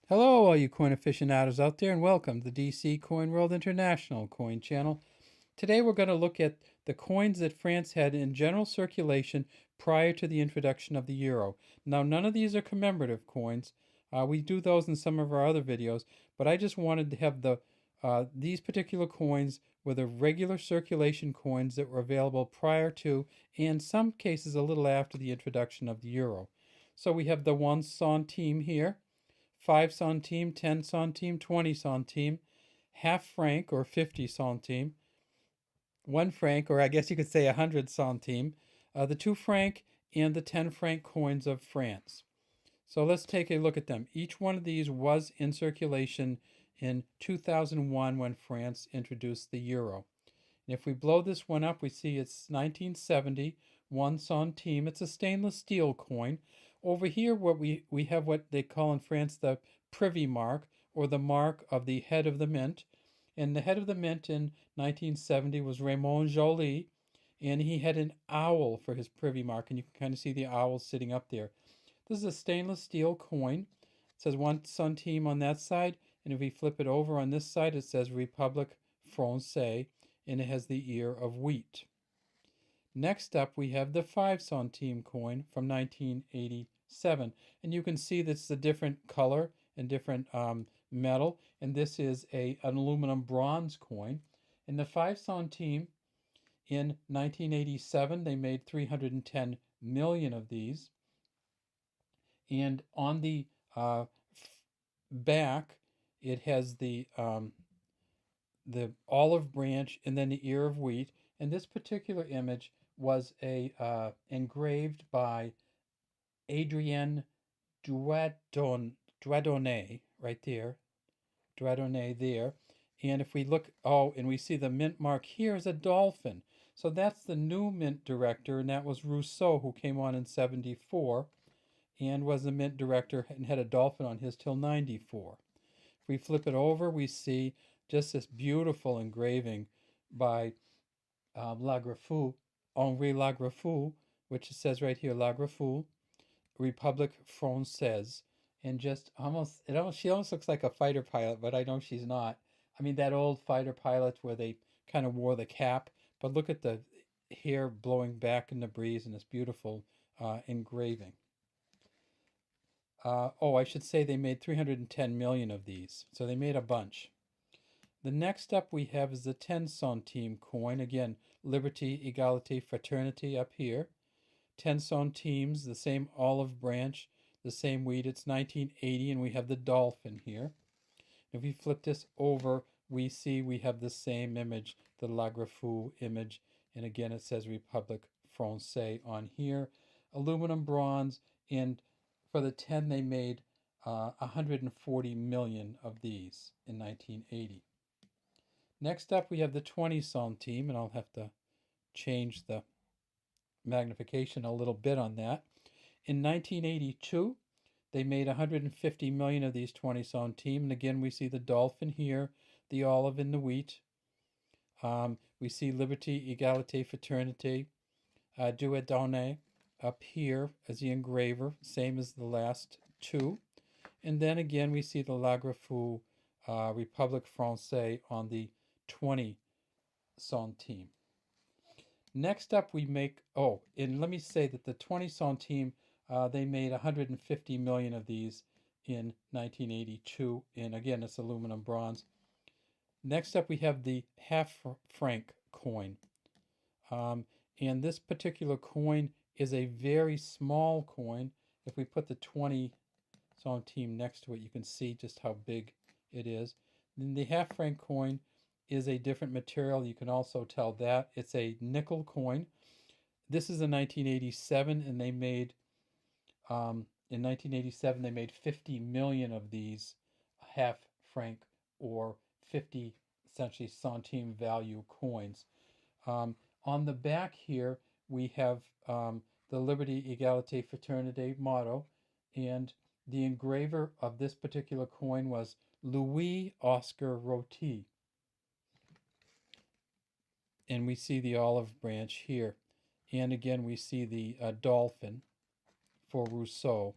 Hello, all you coin aficionados out there, and welcome to the DC Coin World International Coin Channel. Today we're going to look at the coins that France had in general circulation prior to the introduction of the euro. Now, none of these are commemorative coins. We do those in some of our other videos, but I just wanted to have these particular coins were the regular circulation coins that were available prior to, and in some cases a little after the introduction of the euro. So we have the 1 centime here, 5 centime, 10 centime, 20 centime, half franc or 50 centime, 1 franc, or I guess you could say 100 centime, the 2 franc and the 10 franc coins of France. So let's take a look at them. Each one of these was in circulation in 2001 when France introduced the euro. And if we blow this one up, we see it's 1970, 1 centime. It's a stainless steel coin. Over here, we have what they call in France the privy mark, or the mark of the head of the mint. And the head of the mint in 1970 was Raymond Joly, and he had an owl for his privy mark, and you can kind of see the owl sitting up there. This is a stainless steel coin. It says 1 centime on that side, and if we flip it over on this side, it says République Française, and it has the ear of wheat. Next up, we have the 5 centime coin from 1987. And you can see that's a different color and different metal. And this is an aluminum bronze coin. In the 5 centime in 1987, they made 310 million of these. And on the back, it has the olive branch and then the ear of wheat. And this particular image was engraved by Adrien Douadonnet, right there, Douadonnet there. And if we look, and we see the mint mark here is a dolphin. So that's the new mint director, and that was Rousseau, who came on in 74 and was the mint director and had a dolphin on his till 94. If we flip it over, we see just this beautiful engraving by Henri Lagrafou, which it says right here, Lagrafou, République Française, and she almost looks like a fighter pilot, but I know she's not. I mean, that old fighter pilot where they kind of wore the cap, but look at the hair blowing back in the breeze and this beautiful engraving. I should say they made 310 million of these, so they made a bunch. The next up we have is the 10 centime coin. Again, liberty, equality, fraternity up here. 10 centimes, the same olive branch, the same wheat. It's 1980, and we have the dolphin here. If we flip this over, we see we have the same image, the Lagrafou image, and again it says République Française on here. Aluminum bronze, and for the 10 they made 140 million of these in 1980. Next up, we have the 20 centime, and I'll have to change the magnification a little bit on that. In 1982, they made 150 million of these 20 centime, and again, we see the dolphin here, the olive in the wheat. We see liberty, equality, fraternity, Douadonnet up here as the engraver, same as the last two. And then again, we see the Lagrafou République Française on the 20 centime. Next up, we make, and let me say that the 20 centime, they made 150 million of these in 1982. And again, it's aluminum bronze. Next up, we have the half franc coin. And this particular coin is a very small coin. If we put the 20 centime next to it, you can see just how big it is. Then the half franc coin is a different material. You can also tell that. It's a nickel coin. This is in 1987, and they made, in 1987, they made 50 million of these half franc or 50, essentially, centime value coins. On the back here, we have the Liberty, Equality, Fraternity motto, and the engraver of this particular coin was Louis Oscar Roti. And we see the olive branch here. And again, we see the dolphin for Rousseau.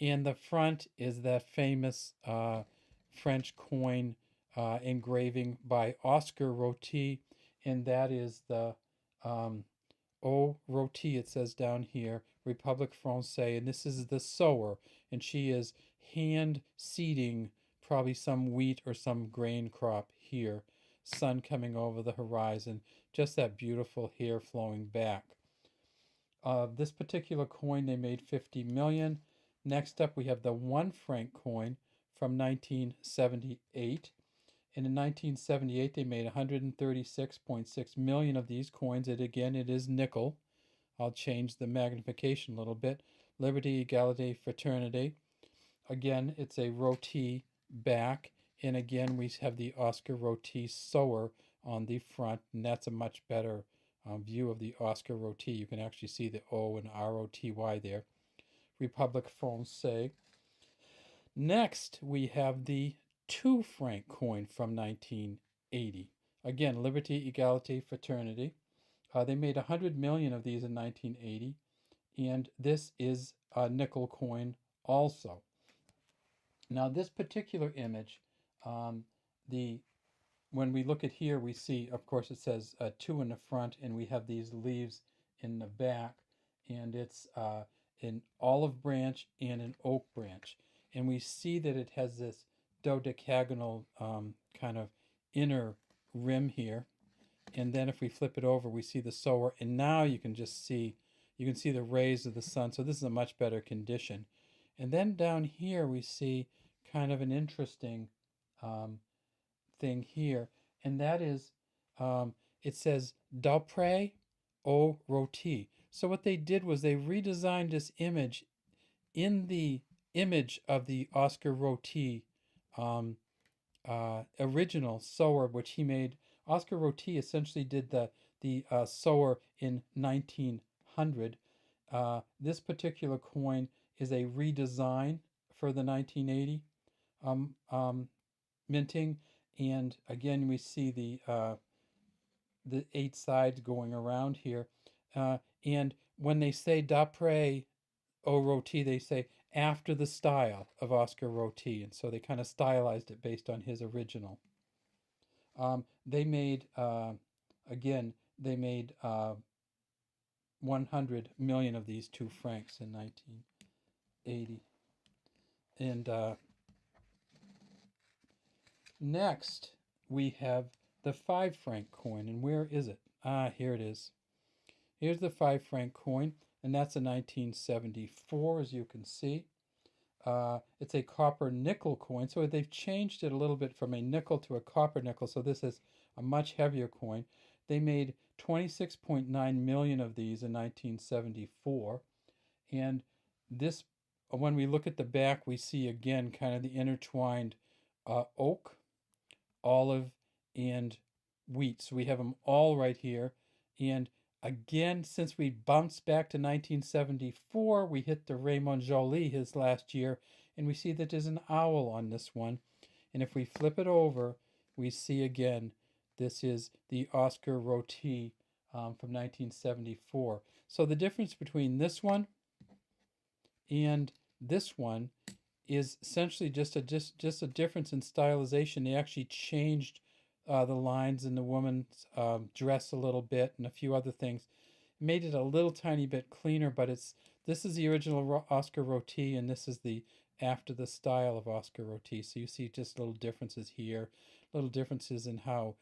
And the front is that famous French coin engraving by Oscar Roti, and that is the Au Roti, it says down here, Republique Française, and this is the sewer, and she is hand seeding probably some wheat or some grain crop here. Sun coming over the horizon, just that beautiful hair flowing back. This particular coin, they made 50 million. Next up, we have the 1 franc coin from 1978. And in 1978, they made 136.6 million of these coins. And again, it is nickel. I'll change the magnification a little bit. Liberty, Equality, Fraternity. Again, it's a roti back. And again, we have the Oscar Roti sewer on the front. And that's a much better view of the Oscar Roti. You can actually see the O and R-O-T-Y there. Republique Française. Next, we have the 2 franc coin from 1980. Again, Liberty, Equality, Fraternity. They made 100 million of these in 1980, and this is a nickel coin also. Now, this particular image, when we look at here, we see, of course, it says 2 in the front, and we have these leaves in the back, and it's an olive branch and an oak branch. And we see that it has this dodecagonal kind of inner rim here. And then if we flip it over, we see the sewer. And now you can see the rays of the sun. So this is a much better condition. And then down here, we see kind of an interesting thing here. And that is, it says, D'après au roti. So what they did was they redesigned this image in the image of the Oscar Roti original sewer, which he made. Oscar Roti essentially did the sewer in 1900. This particular coin is a redesign for the 1980 minting, and again we see the 8 sides going around here. And when they say d'après au roti, they say after the style of Oscar Roti, and so they kind of stylized it based on his original. They made, again, they made 100 million of these 2 francs in 1980. And next, we have the 5 franc coin. And where is it? Here it is. Here's the 5 franc coin, and that's a 1974, as you can see. It's a copper nickel coin, so they've changed it a little bit from a nickel to a copper nickel, so this is a much heavier coin. They made 26.9 million of these in 1974, and this, when we look at the back, we see again kind of the intertwined oak, olive, and wheat. So we have them all right here, and again, since we bounced back to 1974, we hit the Raymond Joly his last year, and we see that there's an owl on this one. And if we flip it over, we see again, this is the Oscar Roti from 1974. So the difference between this one and this one is essentially just a difference in stylization. They actually changed the lines in the woman's dress a little bit and a few other things. Made it a little tiny bit cleaner, but this is the original Oscar Roti, and this is the after the style of Oscar Roti. So you see just little differences here, little differences in how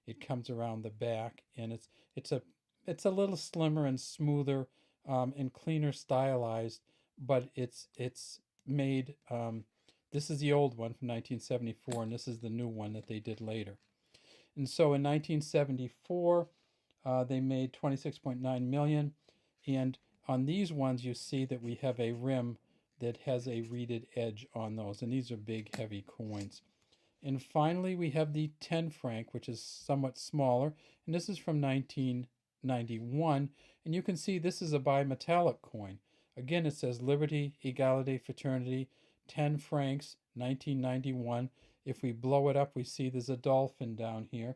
it comes around the back, and it's a little slimmer and smoother and cleaner stylized, but it's made. This is the old one from 1974, and this is the new one that they did later. And so in 1974, they made 26.9 million. And on these ones, you see that we have a rim that has a reeded edge on those. And these are big, heavy coins. And finally, we have the 10 franc, which is somewhat smaller. And this is from 1991. And you can see this is a bimetallic coin. Again, it says Liberty, Equality, Fraternity, 10 francs, 1991. If we blow it up, we see there's a dolphin down here.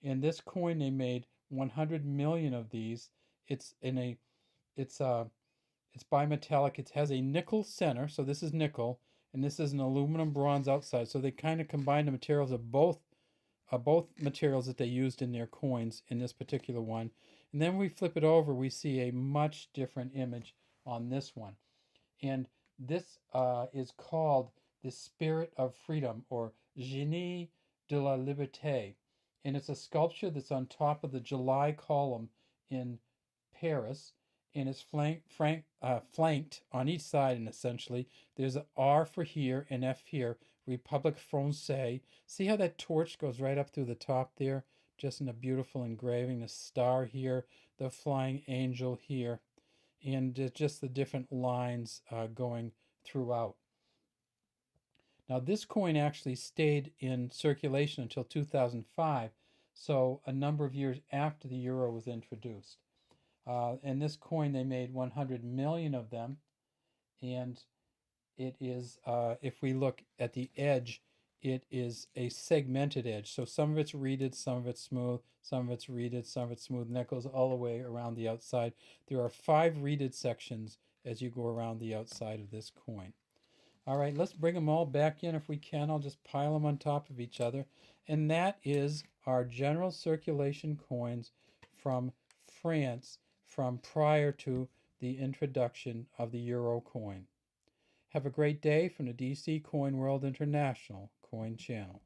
And this coin, they made 100 million of these. It's It's bimetallic. It has a nickel center, so this is nickel, and this is an aluminum bronze outside. So they kind of combine the materials of both materials that they used in their coins in this particular one. And then we flip it over, we see a much different image on this one. And this is called the Spirit of Freedom, or Génie de la Liberté. And it's a sculpture that's on top of the July column in Paris, and it's flanked on each side, and essentially there's an R for here and F here, Republique Française. See how that torch goes right up through the top there, just in a beautiful engraving. The star here, the flying angel here, and just the different lines going throughout. Now this coin actually stayed in circulation until 2005, so a number of years after the euro was introduced. And this coin, they made 100 million of them, and it is, if we look at the edge, it is a segmented edge. So some of it's reeded, some of it's smooth, some of it's reeded, some of it's smooth, and that goes all the way around the outside. There are 5 reeded sections as you go around the outside of this coin. All right, let's bring them all back in if we can. I'll just pile them on top of each other. And that is our general circulation coins from France from prior to the introduction of the euro coin. Have a great day from the DC Coin World International Coin Channel.